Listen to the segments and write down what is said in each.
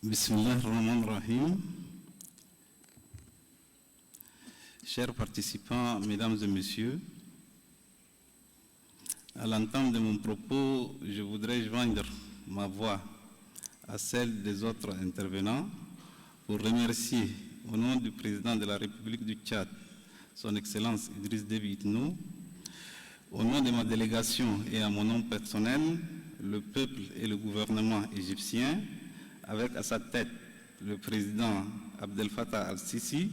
Bismillah ar-Rahman ar-Rahim. Chers participants, mesdames et messieurs, à l'entame de mon propos, je voudrais joindre ma voix à celle des autres intervenants pour remercier au nom du président de la République du Tchad, son Excellence Idriss Déby Itno, au nom de ma délégation et à mon nom personnel, le peuple et le gouvernement égyptien, avec à sa tête le président Abdel Fattah al-Sisi,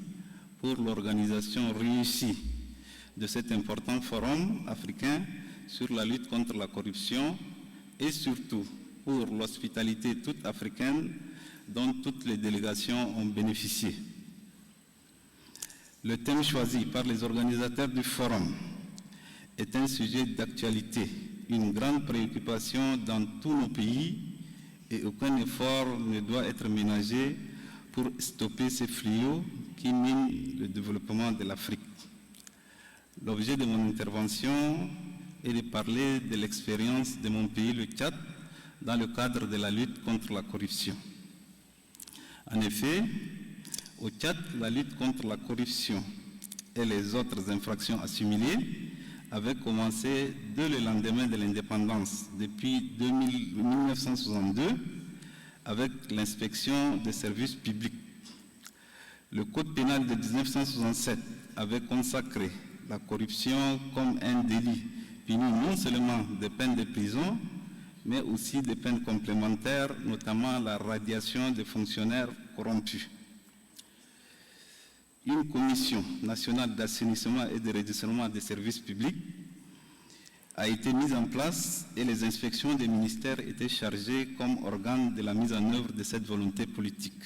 pour l'organisation réussie de cet important forum africain sur la lutte contre la corruption et surtout pour l'hospitalité toute africaine dont toutes les délégations ont bénéficié. Le thème choisi par les organisateurs du forum est un sujet d'actualité, une grande préoccupation dans tous nos pays et aucun effort ne doit être ménagé pour stopper ces fléaux qui minent le développement de l'Afrique. L'objet de mon intervention est de parler de l'expérience de mon pays, le Tchad, dans le cadre de la lutte contre la corruption. En effet, au Tchad, la lutte contre la corruption et les autres infractions assimilées avait commencé dès le lendemain de l'indépendance, depuis 1962, avec l'inspection des services publics. Le Code pénal de 1967 avait consacré la corruption comme un délit puni non seulement de peines de prison, mais aussi des peines complémentaires, notamment la radiation des fonctionnaires corrompus. Une commission nationale d'assainissement et de redressement des services publics a été mise en place et les inspections des ministères étaient chargées comme organes de la mise en œuvre de cette volonté politique.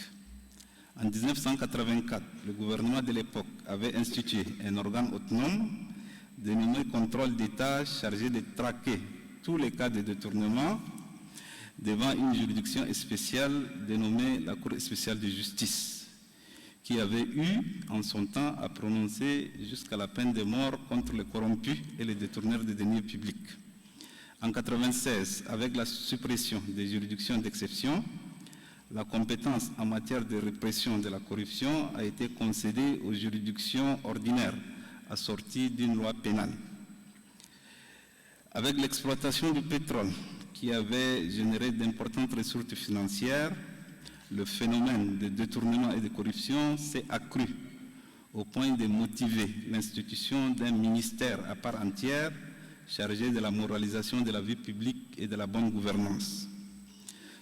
En 1984, le gouvernement de l'époque avait institué un organe autonome dénommé Contrôle d'État chargé de traquer tous les cas de détournement devant une juridiction spéciale dénommée la Cour spéciale de justice, qui avait eu en son temps à prononcer jusqu'à la peine de mort contre les corrompus et les détourneurs de deniers publics. En 1996, avec la suppression des juridictions d'exception, la compétence en matière de répression de la corruption a été concédée aux juridictions ordinaires, assorties d'une loi pénale. Avec l'exploitation du pétrole, qui avait généré d'importantes ressources financières, le phénomène de détournement et de corruption s'est accru au point de motiver l'institution d'un ministère à part entière chargé de la moralisation de la vie publique et de la bonne gouvernance.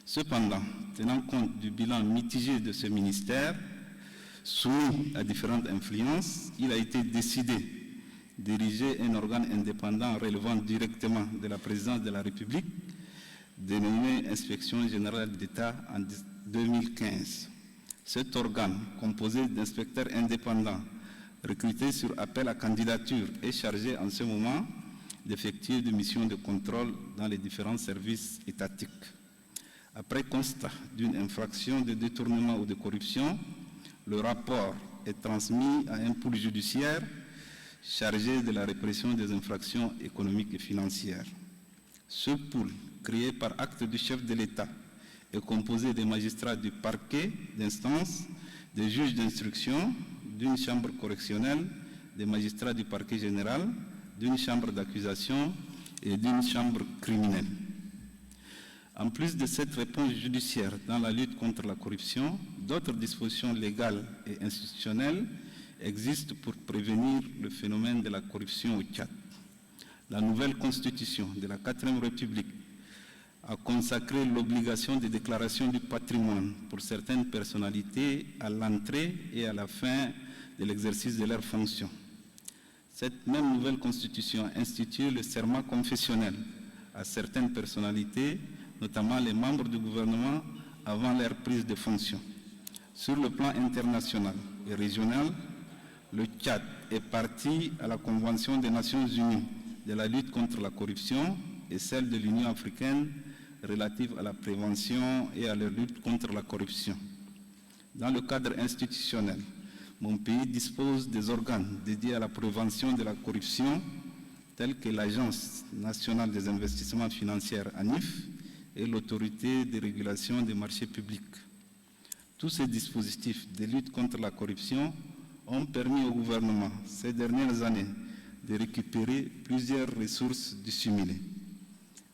Cependant, tenant compte du bilan mitigé de ce ministère, soumis à différentes influences, il a été décidé d'ériger un organe indépendant relevant directement de la présidence de la République, dénommé Inspection générale d'État en 2015. Cet organe, composé d'inspecteurs indépendants recrutés sur appel à candidature, est chargé en ce moment d'effectuer des missions de contrôle dans les différents services étatiques. Après constat d'une infraction de détournement ou de corruption, le rapport est transmis à un pôle judiciaire chargé de la répression des infractions économiques et financières. Ce pôle, créé par acte du chef de l'État, est composé des magistrats du parquet d'instance, des juges d'instruction, d'une chambre correctionnelle, des magistrats du parquet général, d'une chambre d'accusation et d'une chambre criminelle. En plus de cette réponse judiciaire dans la lutte contre la corruption, d'autres dispositions légales et institutionnelles existent pour prévenir le phénomène de la corruption au Tchad. La nouvelle constitution de la 4e République a consacré l'obligation de déclaration du patrimoine pour certaines personnalités à l'entrée et à la fin de l'exercice de leurs fonctions. Cette même nouvelle constitution a institué le serment confessionnel à certaines personnalités, notamment les membres du gouvernement, avant leur prise de fonction. Sur le plan international et régional, le Tchad est partie à la Convention des Nations Unies de la lutte contre la corruption et celle de l'Union africaine relative à la prévention et à la lutte contre la corruption. Dans le cadre institutionnel, mon pays dispose des organes dédiés à la prévention de la corruption, tels que l'Agence nationale des investissements financiers ANIF et l'Autorité de régulation des marchés publics. Tous ces dispositifs de lutte contre la corruption ont permis au gouvernement ces dernières années de récupérer plusieurs ressources dissimulées.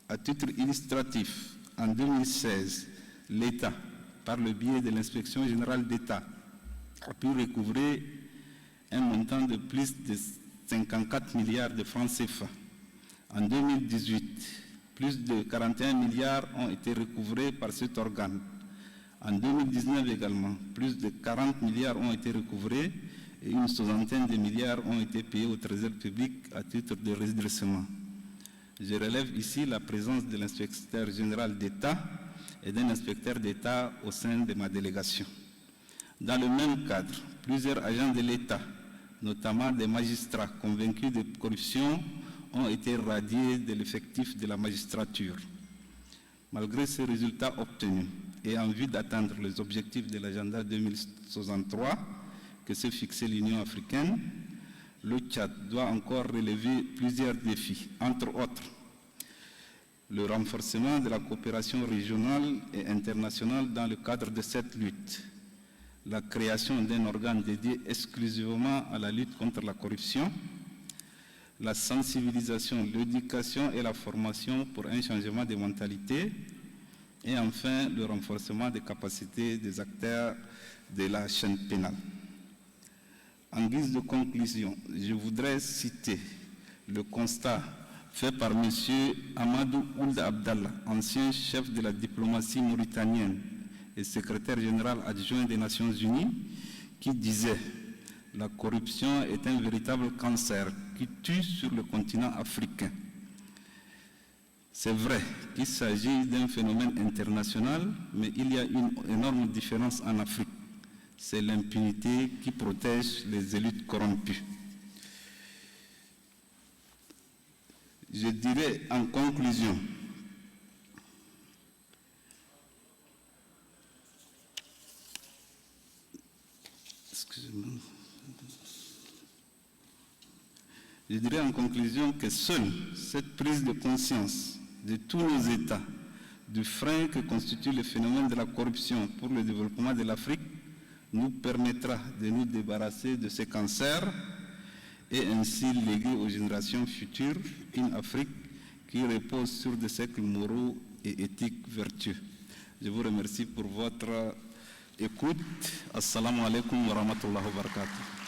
À titre illustratif, en 2016, l'État, par le biais de l'Inspection générale d'État, a pu recouvrer un montant de plus de 54 milliards de francs CFA. En 2018, plus de 41 milliards ont été recouvrés par cet organe. En 2019 également, plus de 40 milliards ont été recouvrés et une soixantaine de milliards ont été payés au Trésor public à titre de redressement. Je relève ici la présence de l'inspecteur général d'État et d'un inspecteur d'État au sein de ma délégation. Dans le même cadre, plusieurs agents de l'État, notamment des magistrats convaincus de corruption, ont été radiés de l'effectif de la magistrature. Malgré ces résultats obtenus et en vue d'atteindre les objectifs de l'agenda 2063 que s'est fixé l'Union africaine, le Tchad doit encore relever plusieurs défis, entre autres le renforcement de la coopération régionale et internationale dans le cadre de cette lutte, la création d'un organe dédié exclusivement à la lutte contre la corruption, la sensibilisation, l'éducation et la formation pour un changement de mentalité, et enfin le renforcement des capacités des acteurs de la chaîne pénale. En guise de conclusion, je voudrais citer le constat fait par M. Amadou Ould Abdallah, ancien chef de la diplomatie mauritanienne et secrétaire général adjoint des Nations Unies, qui disait « La corruption est un véritable cancer qui tue sur le continent africain ». C'est vrai qu'il s'agit d'un phénomène international, mais il y a une énorme différence en Afrique. C'est l'impunité qui protège les élites corrompues. Je dirais en conclusion, que seule cette prise de conscience de tous nos États du frein que constitue le phénomène de la corruption pour le développement de l'Afrique nous permettra de nous débarrasser de ces cancers et ainsi léguer aux générations futures une Afrique qui repose sur des cercles moraux et éthiques vertueux. Je vous remercie pour votre écoute. Assalamu alaikum wa rahmatullahi wa barakatuh.